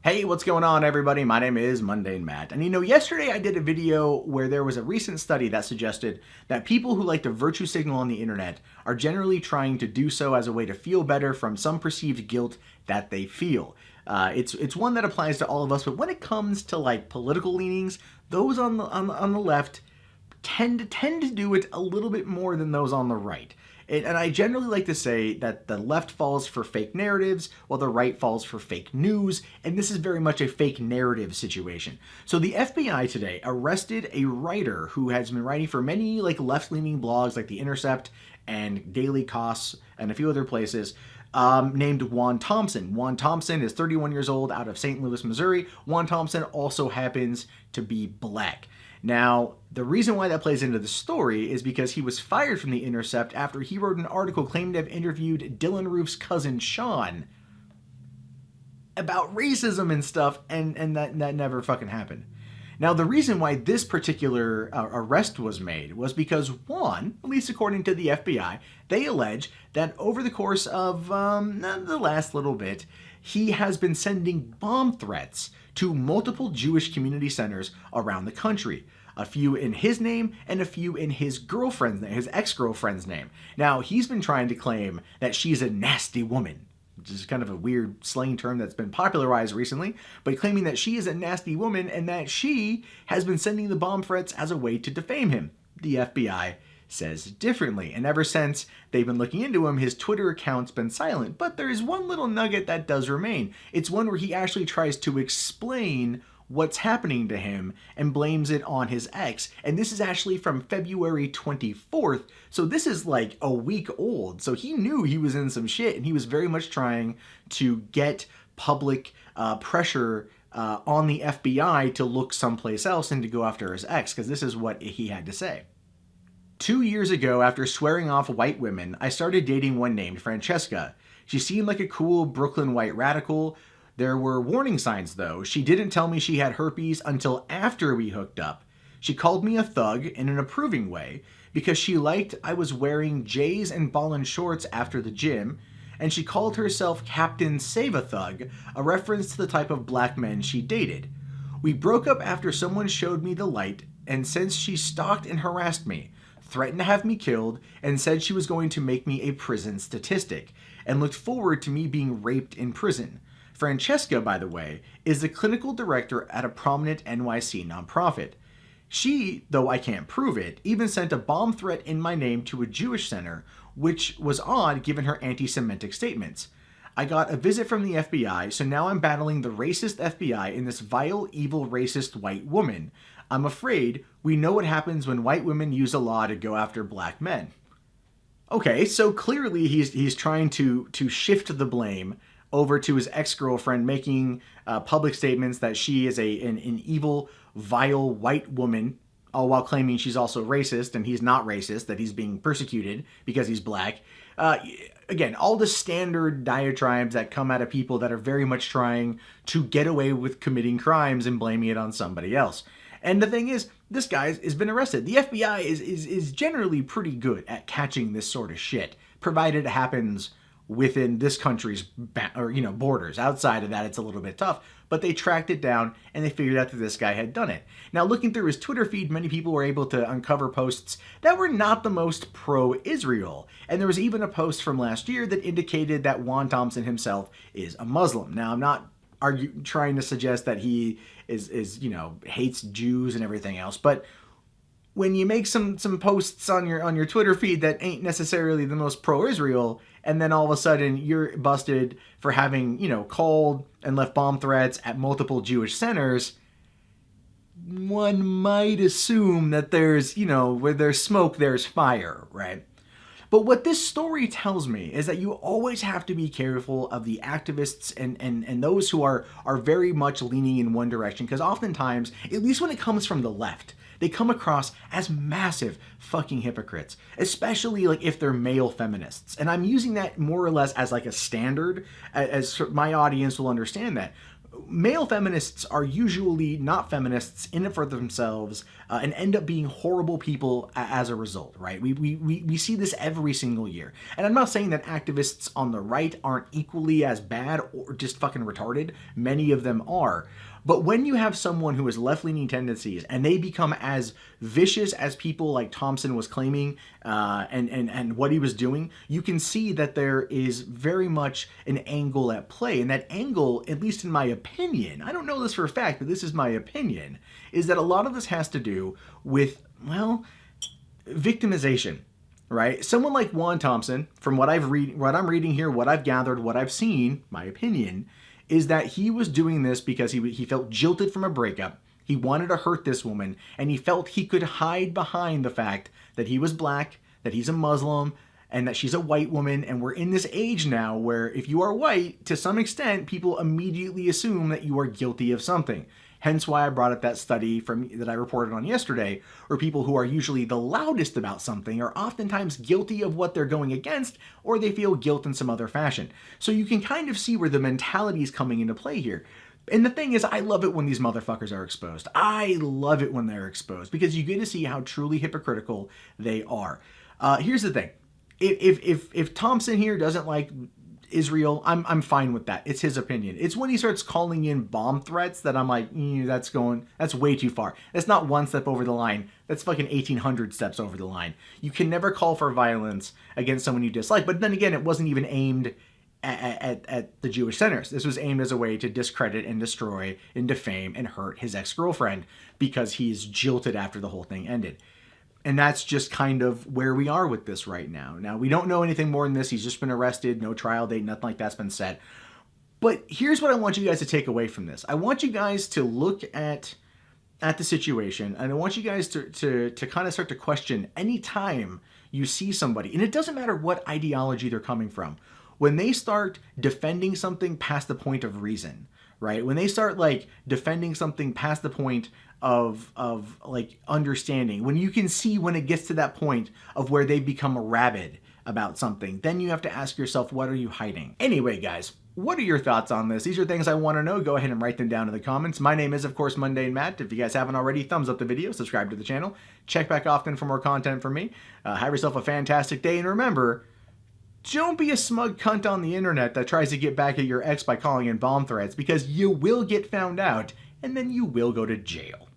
Hey, what's going on, everybody? My name is Mundane Matt. And yesterday I did a video where there was a recent study that suggested that people who like to virtue signal on the internet are generally trying to do so as a way to feel better from some perceived guilt that they feel. It's one that applies to all of us, but when it comes to like political leanings, those on the left tend to do it a little bit more than those on the right. And I generally like to say that the left falls for fake narratives while the right falls for fake news, and this is very much a fake narrative situation. So the FBI today arrested a writer who has been writing for many left-leaning blogs like The Intercept and Daily Kos and a few other places, named Juan Thompson. Juan Thompson is 31 years old, out of St. Louis, Missouri. Juan Thompson also happens to be black. Now, the reason why that plays into the story is because he was fired from The Intercept after he wrote an article claiming to have interviewed Dylan Roof's cousin Sean about racism and stuff, and that never fucking happened. Now, the reason why this particular arrest was made was because, one, at least according to the FBI, they allege that over the course of the last little bit, he has been sending bomb threats to multiple Jewish community centers around the country. A few in his name and a few in his girlfriend's name, his ex-girlfriend's name. Now, he's been trying to claim that she's a nasty woman, which is kind of a weird slang term that's been popularized recently, but claiming that she is a nasty woman and that she has been sending the bomb threats as a way to defame him. The FBI says differently, and ever since they've been looking into him, his Twitter account's been silent. But there is one little nugget that does remain. It's one where he actually tries to explain what's happening to him and blames it on his ex. And this is actually from February 24th, so this is like a week old. So he knew he was in some shit, and he was very much trying to get public pressure on the FBI to look someplace else and to go after his ex, because this is what he had to say. 2 years ago, after swearing off white women, I started dating one named Francesca. She seemed like a cool Brooklyn white radical. There were warning signs, though. She didn't tell me she had herpes until after we hooked up. She called me a thug in an approving way because she liked I was wearing J's and ballin' shorts after the gym, and she called herself Captain Save-A-Thug, a reference to the type of black men she dated. We broke up after someone showed me the light, and since she stalked and harassed me, threatened to have me killed, and said she was going to make me a prison statistic, and looked forward to me being raped in prison. Francesca, by the way, is the clinical director at a prominent NYC nonprofit. She, though I can't prove it, even sent a bomb threat in my name to a Jewish center, which was odd given her anti-Semitic statements. I got a visit from the FBI, so now I'm battling the racist FBI and this vile, evil, racist white woman. I'm afraid we know what happens when white women use a law to go after black men. Okay, so clearly he's trying to shift the blame over to his ex-girlfriend, making public statements that she is an evil, vile white woman, all while claiming she's also racist, and he's not racist, that he's being persecuted because he's black. Again, all the standard diatribes that come out of people that are very much trying to get away with committing crimes and blaming it on somebody else. And the thing is, this guy has been arrested. The FBI is generally pretty good at catching this sort of shit, provided it happens within this country's borders. Outside of that, it's a little bit tough. But they tracked it down, and they figured out that this guy had done it. Now, looking through his Twitter feed, many people were able to uncover posts that were not the most pro-Israel. And there was even a post from last year that indicated that Juan Thompson himself is a Muslim. Now, I'm not trying to suggest that he hates Jews and everything else, but when you make some posts on your Twitter feed that ain't necessarily the most pro-Israel, and then all of a sudden you're busted for having, called and left bomb threats at multiple Jewish centers, one might assume that there's, where there's smoke, there's fire, right? But what this story tells me is that you always have to be careful of the activists and those who are very much leaning in one direction, because oftentimes, at least when it comes from the left, they come across as massive fucking hypocrites, especially if they're male feminists. And I'm using that more or less as a standard, as my audience will understand that. male feminists are usually not feminists, in it for themselves, and end up being horrible people as a result, right? We see this every single year. And I'm not saying that activists on the right aren't equally as bad or just fucking retarded. Many of them are. But when you have someone who has left-leaning tendencies and they become as vicious as people like Thompson was claiming and what he was doing, you can see that there is very much an angle at play. And that angle, at least in my opinion, I don't know this for a fact, but this is my opinion, is that a lot of this has to do with, well, victimization. Right? Someone like Juan Thompson, from what I'm reading here, what I've gathered, what I've seen, my opinion, is that he was doing this because he felt jilted from a breakup. He wanted to hurt this woman, and he felt he could hide behind the fact that he was black, that he's a Muslim, and that she's a white woman. And we're in this age now where if you are white, to some extent, people immediately assume that you are guilty of something. Hence why I brought up that study that I reported on yesterday, where people who are usually the loudest about something are oftentimes guilty of what they're going against, or they feel guilt in some other fashion. So you can kind of see where the mentality is coming into play here. And the thing is, I love it when these motherfuckers are exposed. I love it when they're exposed because you get to see how truly hypocritical they are. Here's the thing. If Thompson here doesn't like Israel, I'm fine with that. It's his opinion. It's when he starts calling in bomb threats that I'm like, that's way too far. That's not one step over the line. That's fucking 1,800 steps over the line. You can never call for violence against someone you dislike. But then again, it wasn't even aimed at the Jewish centers. This was aimed as a way to discredit and destroy and defame and hurt his ex-girlfriend because he's jilted after the whole thing ended. And that's just kind of where we are with this right now. Now, we don't know anything more than this. He's just been arrested. No trial date. Nothing like that's been set. But here's what I want you guys to take away from this. I want you guys to look at the situation. And I want you guys to kind of start to question any time you see somebody. And it doesn't matter what ideology they're coming from. When they start defending something past the point of reason, right? When they start like defending something past the point of like understanding, when you can see when it gets to that point of where they become rabid about something, then you have to ask yourself, what are you hiding? Anyway, guys, what are your thoughts on this? These are things I want to know. Go ahead and write them down in the comments. My name is, of course, Mundane Matt. If you guys haven't already, thumbs up the video, subscribe to the channel, check back often for more content from me. Have yourself a fantastic day, and remember, don't be a smug cunt on the internet that tries to get back at your ex by calling in bomb threats, because you will get found out, and then you will go to jail.